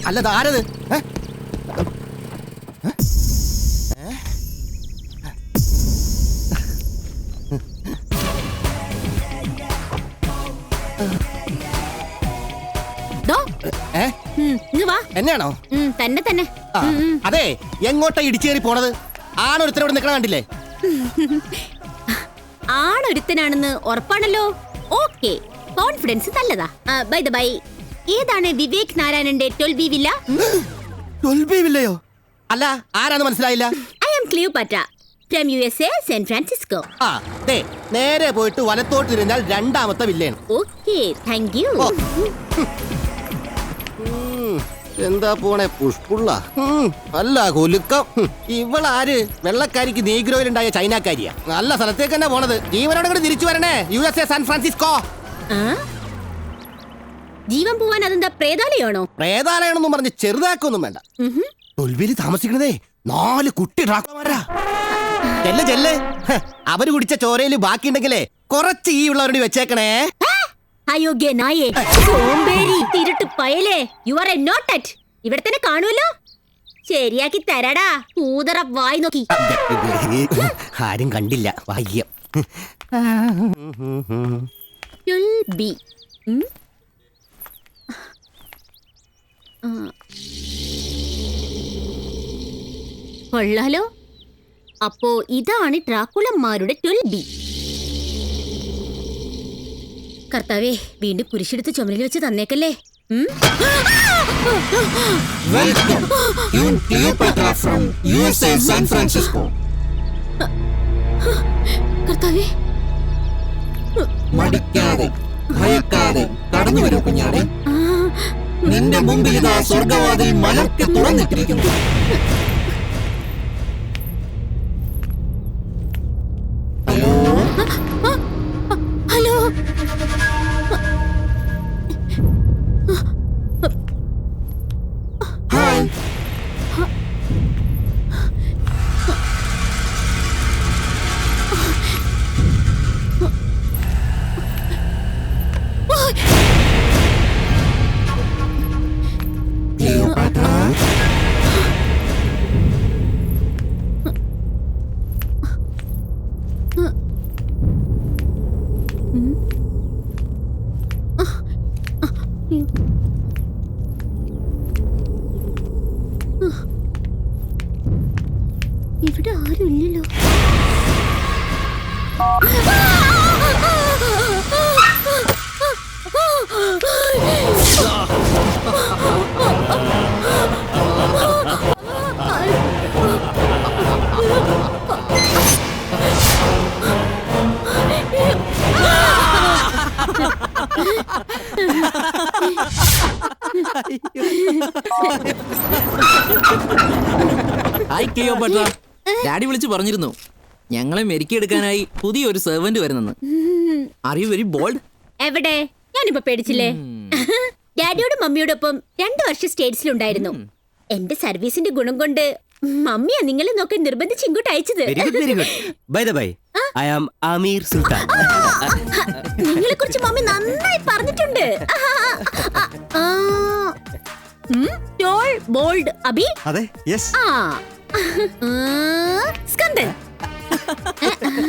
അല്ലത് ആരത്? എന്നെയാണോ? തന്നെ. അതെ, എങ്ങോട്ടാ ഇടിച്ചേറി പോണത്? ആണൊരുത്തനോട് നിൽക്കണ കണ്ടില്ലേ? ആണൊരുത്തനാണെന്ന് ഉറപ്പാണല്ലോ. ഓക്കെ, കോൺഫിഡൻസ് നല്ലതാ. ബൈ ദ ബൈ, ഏതാണ് വിവേക് നാരായണന്റെ 12B വില്ല? 12B വില്ലയോ? അല്ല, ആരാന്ന് മനസ്സിലായില്ല. I am Cleopatra from USA, San Francisco. നേരെ പോയിട്ട് വലത്തോട്ട് തിരിഞ്ഞാൽ രണ്ടാമത്തെ വില്ലയാണ്. Okay, thank you. എന്താ പോണേ പുഷ്പുള്ള? അല്ല കൊലുക്കം. ഇവളാര്? വെള്ളക്കാരിക്ക് നീഗ്രോയിലുണ്ടായ ചൈനക്കാരിയാ. നല്ല സ്ഥലത്തേക്ക് തന്നെ പോണത്. ജീവനോടെ കൂടി തിരിച്ചു വരണേ. USA, San Francisco. ജീവൻ പോവാൻ അതെന്താ പ്രേതാലയാണോ? പ്രേതാലയാണെന്നും പറഞ്ഞ് ചെറുതാക്കൊന്നും വേണ്ട. 12B താമസിക്കണതേ 4 കുട്ടി ഡ്രാക്കുമാരാ. ചെല്ല്. അവര് കുടിച്ച ചോരയില് ബാക്കിയുണ്ടെങ്കിലേ കുറച്ച് ഈ ഉള്ളവരോട് വെച്ചേക്കണേ. അയോഗ്യനായേ, സോംബേരി, തിരുട്ട് പയലേ, യു ആർ എ നോട്ടറ്റ്. ഇവിടെ തന്നെ കാണുമല്ലോ. ശരിയാക്കി തരാടാ. ഊതറ വായി നോക്കി. ആരും കണ്ടില്ല. ഭാഗ്യം. 12B. കൊള്ളാലോ. അപ്പോ ഇതാണ് ഡ്രാക്കുളന്മാരുടെ 12B. കർത്താവേ, വീണ്ടും കുരിശെടുത്ത് ചുമലിൽ വെച്ച് തന്നേക്കല്ലേ. Welcome, Queen Cleopatra from USA, San Francisco. കർത്താവേ, മടിക്കാതെ ഭയക്കാതെ കടന്നു വരൂ കുഞ്ഞാടെ. നിന്റെ മുമ്പിൽ ഇതാ സ്വർഗവാതിൽ മലർക്കെ തുറന്നിട്ടിരിക്കുന്നു. ഹലോ. ഹായ്. ഇവിടെ ആരും ഇല്ലല്ലോ. ഹായ് ക്ലിയോപാട്ര, ഡാഡി വിളിച്ച് പറഞ്ഞിരുന്നു ഞങ്ങളെ മെരുക്കിയെടുക്കാനായി പുതിയൊരു സെർവന്റ് വരുന്നെന്ന്. Are you very bold? എവിടെ? ഞാനിപ്പോ പേടിച്ചില്ലേ. ഡാഡിയോടും മമ്മിയോടൊപ്പം 2 വർഷം സ്റ്റേറ്റ്സിലുണ്ടായിരുന്നു. എന്റെ സർവീസിന്റെ ഗുണം കൊണ്ട് മമ്മിയാ നിങ്ങളെ നോക്കാൻ നിർബന്ധിച്ച് ഇങ്ങോട്ട് അയച്ചത്. നിങ്ങളെ കുറിച്ച് മമ്മി നന്നായി പറഞ്ഞിട്ടുണ്ട്. ബോൾഡ് അബി. അതെ, യെസ്. സ്കന്ദൻ.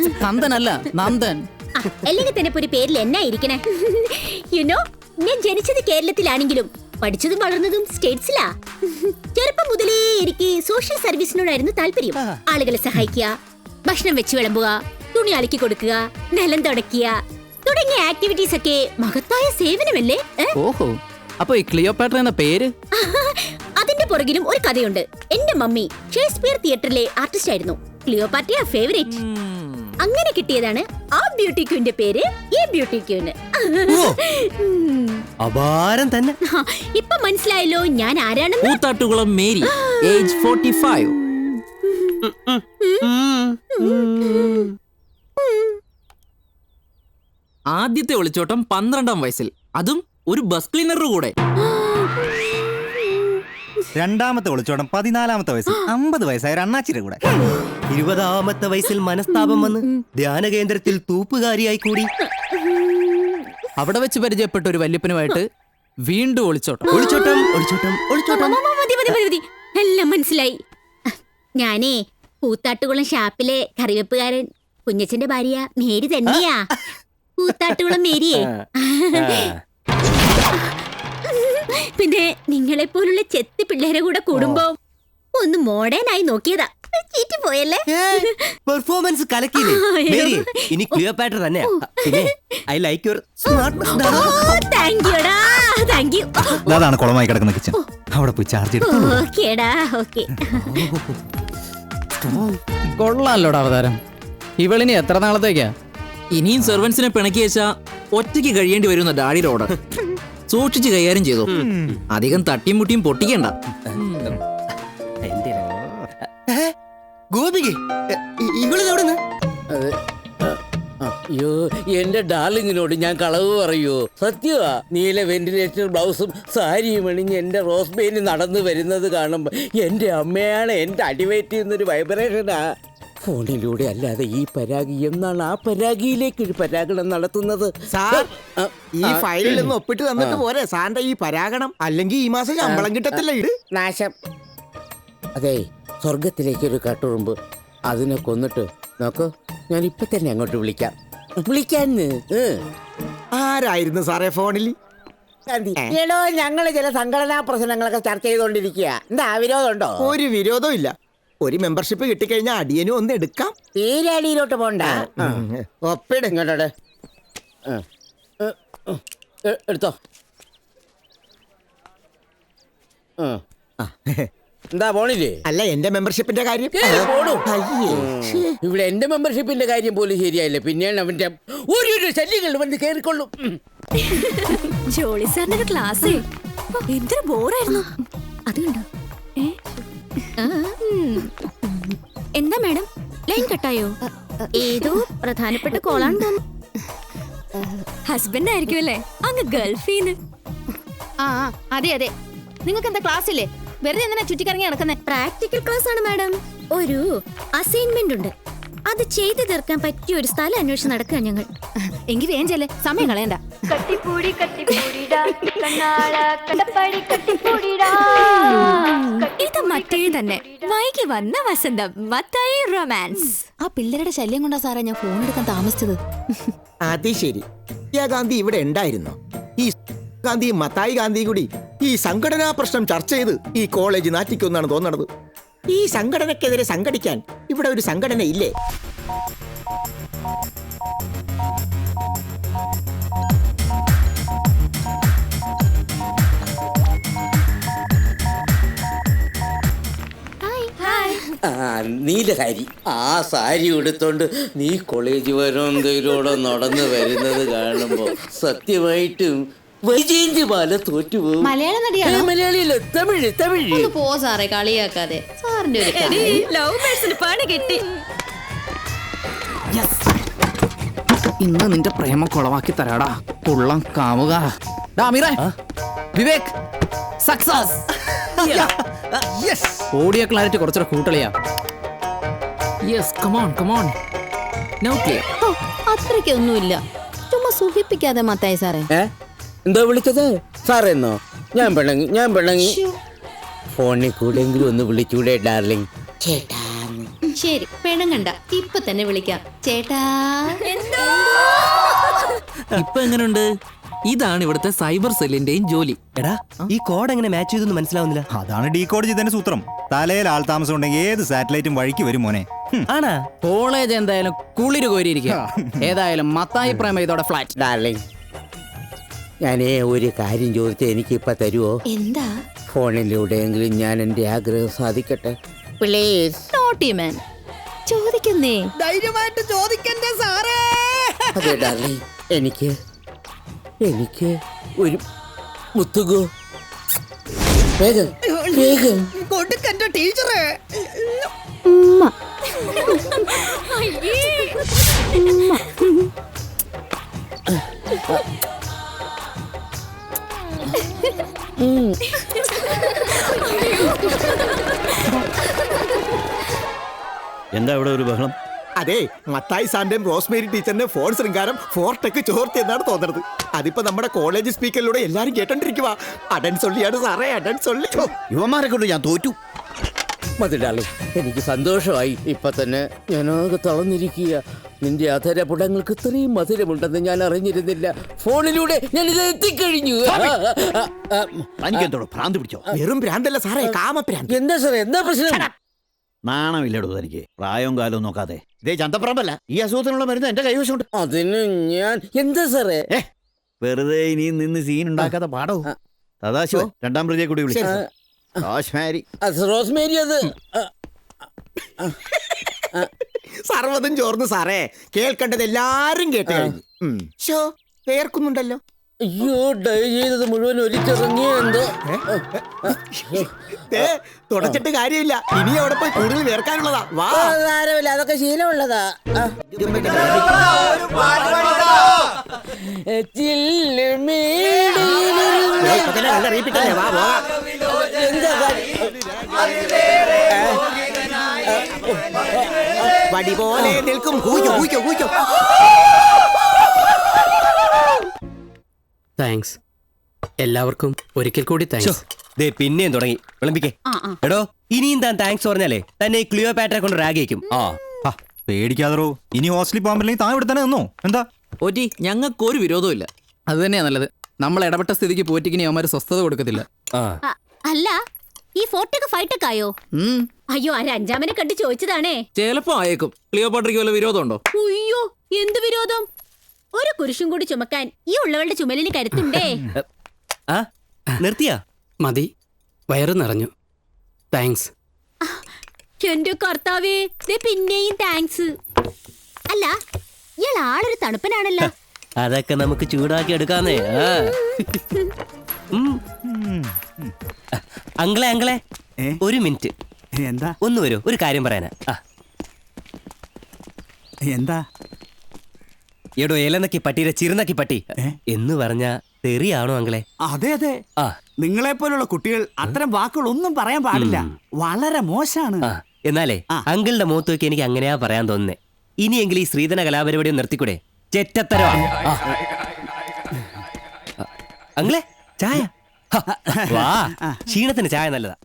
സ്കന്ദനല്ല, നന്ദൻ. അല്ലെങ്കിൽ തന്നെ ഒരു പേരിൽ എന്നാ ഇരിക്കണേ. യുനോ, ഞാൻ ജനിച്ചത് കേരളത്തിലാണെങ്കിലും പഠിച്ചതും വളർന്നതും സ്റ്റേറ്റ്സിലാ. ചെറുപ്പം മുതലേ എനിക്ക് സോഷ്യൽ സർവീസിനോടായിരുന്നു താല്പര്യം. ആളുകളെ സഹായിക്കുക, ഭക്ഷണം വെച്ച് വിളമ്പുക, തുണി അലക്കി കൊടുക്കുക, നിലം തുടയ്ക്കുക തുടങ്ങിയ ആക്ടിവിറ്റീസ് ഒക്കെ മഹത്തായ സേവനമല്ലേ. ഓഹോ, അപ്പൊ ഈ ക്ലിയോപാട്ര എന്ന പേര്? അതിന്റെ പുറകിലും ഒരു കഥയുണ്ട്. എന്റെ മമ്മി ഷേക്സ്പിയർ തിയേറ്ററിലെ ആർട്ടിസ്റ്റ് ആയിരുന്നു. Cleopatra favourite. അങ്ങനെ കിട്ടിയതാണ് ആ ബ്യൂട്ടി ക്വീന്റെ പേര്. ഈ ബ്യൂട്ടി ക്വീന്. അപാരം തന്നെ. ഇപ്പൊ മനസ്സിലായല്ലോ ഞാൻ ആരാണെന്ന്. Koothattukulam Mary, age 45. ആദ്യത്തെ ഒളിച്ചോട്ടം 12ാം വയസ്സിൽ, അതും ഒരു ബസ് ക്ലീനറുടെ കൂടെ. രണ്ടാമത്തെ ഒളിച്ചോട്ടം 14ാമത്തെ വയസ്സിൽ 50 വയസ്സായ അണ്ണാച്ചിയുടെ കൂടെ. 20ാമത്തെ വയസ്സിൽ മനസ്താപം വന്ന് ധ്യാന കേന്ദ്രത്തിൽ തൂപ്പുകാരിയായി കൂടി. അവിടെ വെച്ച് പരിചയപ്പെട്ട ഒരു വല്യപ്പനുമായിട്ട് വീണ്ടും ഒളിച്ചോട്ടം. ഒളിച്ചോട്ടം ഒളിച്ചോട്ടം ഒളിച്ചോട്ടം. മതി മതി മതി മതി, എല്ലാം മനസ്സിലായി. ഞാനേ കൂത്താട്ടുകുളം ഷാപ്പിലെ കറിവെപ്പുകാരൻ കുഞ്ഞച്ചന്റെ ഭാര്യ മേരി തന്നെയാ. കൂത്താട്ടുകുളം മേരിയേ. പിന്നെ നിങ്ങളെ പോലുള്ള ചെത്തി പിള്ളേരെ കൂടെ കൂടുമ്പോ ഒന്ന് മോഡേൺ ആയി നോക്കിയതാ. ചീറ്റി പോയല്ലേ. പെർഫോമൻസ് കലക്കിയില്ലേ മേരി? ഇനി ക്ലിയോപാട്ര തന്നെയാ. പിന്നെ I like your smartness. Thank യുടാ, താങ്ക് യു. അതാണ് കുളമായി കിടക്കുന്ന കിച്ചൺ. അവിടെ പോയി ചാർജ് എടുത്തു. ഓക്കേടാ, ഓക്കെ. കൊള്ളാലോടാ അവതാരം. ഇവളിനി എത്ര നാളത്തേക്കാ? ഇനിയും സെർവൻസിനെ പിണക്കി വെച്ചാ ഒറ്റയ്ക്ക് കഴിയേണ്ടി വരുന്ന ഡാഡിയുടെ ഓർഡർ. സൂക്ഷിച്ച് കൈകാര്യം ചെയ്തു. അധികം തട്ടിയും മുട്ടിയും പൊട്ടിക്കണ്ട. ഗോപിക ഇവളിതെവിടുന്ന്? അയ്യോ, എന്റെ ഡാർലിങ്ങിനോട് ഞാൻ കളവ് പറയൂ. സത്യമാ, നീല വെന്റിലേറ്റർ ബ്ലൗസും സാരിയും അണിഞ്ഞ് എന്റെ റോസ്ബേനി നടന്നു വരുന്നത് കാണുമ്പോ എന്റെ അമ്മയാണ് എന്റെ അടിവേറ്റ് ചെയ്യുന്നൊരു വൈബ്രേഷനാ. ഫോണിലൂടെ അല്ലാതെ ഈ പരാഗി എന്നാണ് ആ പരാഗിയിലേക്ക് ഒരു പരാഗണം നടത്തുന്നത്. സാർ, ഈ ഫയലിൽ നിന്ന് ഒപ്പിട്ട് തന്നിട്ട് പോരെ സാറിന്റെ ഈ പരാഗണം. അല്ലെങ്കിൽ ഈ മാസം ശമ്പളം കിട്ടത്തില്ല. ഇത് നാശം. അതെ, സ്വർഗത്തിലേക്കൊരു കട്ടുറുമ്പ്. അതിനെ കൊന്നിട്ട് നോക്കൂ, ഞാൻ ഇപ്പൊ തന്നെ അങ്ങോട്ട് വിളിക്കാന്ന്. ആരായിരുന്നു സാറേ ഫോണിൽ? എടോ, ഞങ്ങള് ചില സംഘടനാ പ്രശ്നങ്ങളൊക്കെ ചർച്ച ചെയ്തോണ്ടിരിക്കുക. എന്താ വിരോധം ഉണ്ടോ? ഒരു വിരോധവും ഇല്ല. ഒരു മെമ്പർഷിപ്പ് കിട്ടിക്കഴിഞ്ഞാൽ അടിയനും ഒന്ന് എടുക്കാം. തീരെ അടിയിലോട്ട് പോണ്ട. ഒപ്പിട്. ഇങ്ങോട്ടെ എടുത്തോ. എന്താ പോണില്ലേ? അല്ല, എന്റെ മെമ്പർഷിപ്പിന്റെ കാര്യം. അയ്യേ. ഇവിടെ എന്റെ മെമ്പർഷിപ്പിന്റെ കാര്യം പോലും ശരിയായില്ല. പിന്നെയാണ് അവന്റെ ഒരു ശല്യങ്ങൾ വന്ന് കേറിക്കൊള്ളും. ജോളി സാറിന്റെ ക്ലാസ് എന്തൊരു ബോറായിരുന്നു. അതുകൊണ്ടോ? എന്താ മാഡം, ലൈൻ കട്ടായോ? ഏതോ പ്രധാനപ്പെട്ട കോളാണ് തോന്നുന്നു. ഹസ്ബൻഡ് ആയിരിക്കും അല്ലേ? അങ്ങ് ഗൾഫീന്ന്. ആ അതെ അതെ. നിങ്ങൾക്ക് എന്താ ക്ലാസ് ഇല്ലേ? വെറുതെ എന്തിനാ ചുറ്റിക്കറങ്ങി നടക്കുന്നത്? പ്രാക്ടിക്കൽ ക്ലാസ് ആണ് മാഡം. ഒരു അസൈൻമെന്റ് ഉണ്ട്, അത് ചെയ്തു തീർക്കാൻ പറ്റിയ ഒരു സ്ഥലം അന്വേഷിച്ച് നടക്കുക ഞങ്ങൾ. എങ്കിൽ വേഗം ചെല്ലേ, സമയം കളയണ്ട. ഇത് മറ്റേ തന്നെ വൈകി വന്ന വസന്തം, മത്തായി റൊമാൻസ്. ആ പിള്ളേരുടെ ശല്യം കൊണ്ടാ സാറേ ഞാൻ ഫോൺ എടുക്കാൻ താമസിച്ചത്. അത് ശരി. ഗാന്ധി ഇവിടെ ഉണ്ടായിരുന്നോ? ഈ ഗാന്ധി മത്തായി ഗാന്ധി കൂടി ഈ സംഘടനാ പ്രശ്നം ചർച്ച ചെയ്ത് ഈ കോളേജ് നാറ്റിക്കൊന്നാണ് തോന്നണത്. ഈ സംഘടനക്കെതിരെ സംഘടിക്കാൻ ഇവിടെ ഒരു സംഘടന ഇല്ലേ? നീല സാരി, ആ സാരി എടുത്തോണ്ട് നീ കോളേജ് വരോന്തയിലൂടെ നടന്നു വരുന്നത് കാണുമ്പോ സത്യമായിട്ടും വൈജയന്തിമാല തോറ്റുപോകും. മലയാള നടിയാണോ? മലയാളിയല്ല, തമിഴ് തമിഴ്. ഒന്ന് പോ സാറേ, കളിയാക്കാതെ. സാറിന്റെ ഒരു കാര്യം. ലവ് ബേഴ്സിന് പണി കിട്ടി. ഇന്ന് നിന്റെ പ്രേമം കുളവാക്കി തരാടാ കുള്ളം കാമുക. വിവേക് സക്സസ്. ഓഡിയോ ക്ലാരിറ്റി കുറച്ചുകൂടെ കൂട്ടളിയാ. Yes, come on come on. No play. അത്രയ്ക്കൊന്നുമില്ല, ചുമ്മാ സുഖിപ്പിക്കാതെ മത്തായി സാറേ. എന്താ വിളിച്ചത്? സാറെന്നോ? ഞാൻ പിണങ്ങി. ഫോണിൽ കൂടെങ്കിലും ഒന്ന് വിളിച്ചൂടെ ഡാർലിംഗ്? ചേട്ടാ. ശരി, പെണങ്ങണ്ട, ഇപ്പൊ തന്നെ വിളിക്കാം. ചേട്ടാ. ഇപ്പൊ എങ്ങനെയുണ്ട്? ഇതാണ് ഇവിടുത്തെ സൈബർ സെല്ലിന്റെയും ജോലി. എടാ, ഈ കോഡ് എങ്ങനെ മാച്ച് ചെയ്തെന്ന് മനസ്സിലാവുന്നില്ല. അതാണ് ഡീകോഡ് ചെയ്തതിന്റെ സൂത്രം. തലയിൽ ആൾ താമസം ഉണ്ടെങ്കിൽ ഏത് സാറ്റലൈറ്റും വഴിക്ക് വരും മോനെ. ആണാ? കോളേജ് എന്തായാലും കുളിര് കോരിയിരിക്കുക. ഏതായാലും മത്തായി പ്രേമ ഇതോടെ ഫ്ലാറ്റ്. ഡാർലിംഗ്, ഞാനേ ഒരു കാര്യം ചോദിച്ചാൽ എനിക്കിപ്പോ തരുവോ? എന്താ? ഫോണിലൂടെയെങ്കിലും ഞാൻ എന്റെ ആഗ്രഹം സാധിക്കട്ടെ പ്ലീസ്. നോട്ടി മാൻ, ചോദിക്കുന്നേ. ധൈര്യമായിട്ട് ചോദിക്കണ്ടേ സാറേ? അതെ ഡാർലിംഗ്, എനിക്ക് ഒരു മുത്തുകോ. വേഗം വേഗം. കൊടുക്കണ്ട ടീച്ചറെ. എന്താ ഇവിടെ ഒരു ബഹളം? അതെ, മത്തായി സാറിന്റെയും റോസ്മേരി ടീച്ചറിന്റെ ഫോൺ ശൃംഗാരം ഫോർട്ടൊക്കെ ചോർത്തിയെന്നാണ് തോന്നുന്നത്. അതിപ്പോ നമ്മുടെ കോളേജ് സ്പീക്കറിലൂടെ എല്ലാരും കേട്ടോണ്ടിരിക്കുവാ. അടൻ സൊല്ലിയാണ് സാറേ, അടൻ സൊല്ലി. യുവമാരെ കൊണ്ട് ഞാൻ തോറ്റു. മതിലാളി, എനിക്ക് സന്തോഷമായി. ഇപ്പൊ തന്നെ ഞാനാകെ തളർന്നിരിക്കുക. നിന്റെ അധരപുടങ്ങൾക്ക് ഇത്രയും മധുരമുണ്ടെന്ന് ഞാൻ അറിഞ്ഞിരുന്നില്ല. ഫോണിലൂടെ ഞാൻ ഇത് എത്തിക്കഴിഞ്ഞു. എനിക്കെന്തോടോ ഭ്രാന്ത് പിടിച്ചോ? വെറും ഭ്രാന്തല്ല സാറേ, കാമഭ്രാന്ത്. എന്താ സാറേ, എന്താ പ്രശ്നം? നാണമില്ലടോ തനിക്ക്, പ്രായവും കാലവും നോക്കാതെ. ഇതേ ചന്തപ്പറമ്പല്ല, ഈ അസുഖത്തിനുള്ള മരുന്ന് എന്റെ കൈവശമുണ്ട്. അതിന് ഞാൻ എന്താ സാറേ? വെറുതെ ഇനി നിന്ന് സീൻ ഉണ്ടാക്കാതെ പാടോ. സദാശിവ, രണ്ടാം പ്രതിയെ കൂടി വിളിച്ചു. റോസ്മാരി. റോസ്മേരി, അത് സർവ്വതും ചോർന്നു സാറേ. കേൾക്കേണ്ടത് എല്ലാരും കേട്ട് കഴിഞ്ഞു. ഷോ വേർക്കുന്നുണ്ടല്ലോ. അയ്യോ, ഡൈ ചെയ്തത് മുഴുവൻ ഒലിച്ചിറങ്ങിയ എന്തോ. തുടച്ചിട്ട് കാര്യമില്ല, ഇനി അവിടെ പോയി കൂടുതൽ വേർക്കാനുള്ളതാ. വാ, സാരമില്ല, അതൊക്കെ ശീലമുള്ളതാ. വാ, വാ. വടി പോലെ നിൽക്കും. കൂയ്ക്കോ, കൂയ്ക്കോ, കൂയ്ക്കോ. താങ്ക്സ് എല്ലാവർക്കും ഒരിക്കൽ കൂടി താങ്ക്സ്. പിന്നെയും തുടങ്ങി വിളമ്പിക്കേ. എടോ, ഇനിയും താൻ താങ്ക്സ് പറഞ്ഞാലേ തന്നെ ക്ലിയോപാട്ര കൊണ്ട് റാഗ് വയ്ക്കും. പേടിക്കാതറോ, ഇനി ഹോസ്റ്റലിൽ പോകാൻ പറ്റില്ലെങ്കിൽ താൻ ഇവിടെ തന്നെ നിന്നോ. എന്താ പോറ്റി, ഞങ്ങൾക്കൊരു വിരോധവും ഇല്ല. അത് തന്നെയാ നല്ലത്. നമ്മൾ ഇടപെട്ട സ്ഥിതിക്ക് പോറ്റിക്കിനി അവന്മാര് സ്വസ്ഥത കൊടുക്കത്തില്ല. അല്ല, ഈ ഫോർട്ടൊക്കെ ഫൈറ്റൊക്കെ ആയോ? അയ്യോ, ആര് അഞ്ചാമനെ കണ്ട് ചോദിച്ചതാണേ. ചിലപ്പോ ആയേക്കും. ക്ലിയോപാട്രയ്ക്ക് വല്ല വിരോധമുണ്ടോ? അയ്യോ, എന്ത് വിരോധം? ഒരു കുരിശും കൂടി ചുമക്കാൻ ഈ ഉള്ളവളുടെ ചുമലിന് കരുത്തുണ്ടേ. നിർത്തിയാ മതി, വയറ് നിറഞ്ഞു. താങ്ക്സ്. എന്റെ കർത്താവേ, പിന്നെയും താങ്ക്സ്. അല്ല, ഇയാൾ ആളൊരു തണുപ്പനാണല്ലോ. അതൊക്കെ നമുക്ക് ചൂടാക്കി എടുക്കാന്നേ. അങ്കിളെ അങ്കിളെ, ഒരു മിനിറ്റ്. എന്താ? ഒന്ന് വരൂ, ഒരു കാര്യം പറയാനാ. എന്താ? എടോ, ഏലനക്കി പട്ടിയുടെ ചിറുനക്കി പട്ടി എന്ന് പറഞ്ഞ തെറിയാണോ അങ്കിളെ? അതെ അതെ, നിങ്ങളെ പോലുള്ള കുട്ടികൾ അത്തരം വാക്കുകൾ ഒന്നും പറയാൻ പാടില്ല. വളരെ മോശമാണ്. എന്നാലേ അങ്കിളിന്റെ മുഖത്ത് നോക്കി എനിക്ക് അങ്ങനെയാ പറയാൻ തോന്നുന്നേ. ഇനിയെങ്കിലും ഈ ശ്രീധന കലാപരിപാടി നിർത്തിക്കൂടെ? ചെറ്റത്തരവാ. അങ്കിളെ, ചായ. വാ, ക്ഷീണത്തിന് ചായ നല്ലതാ.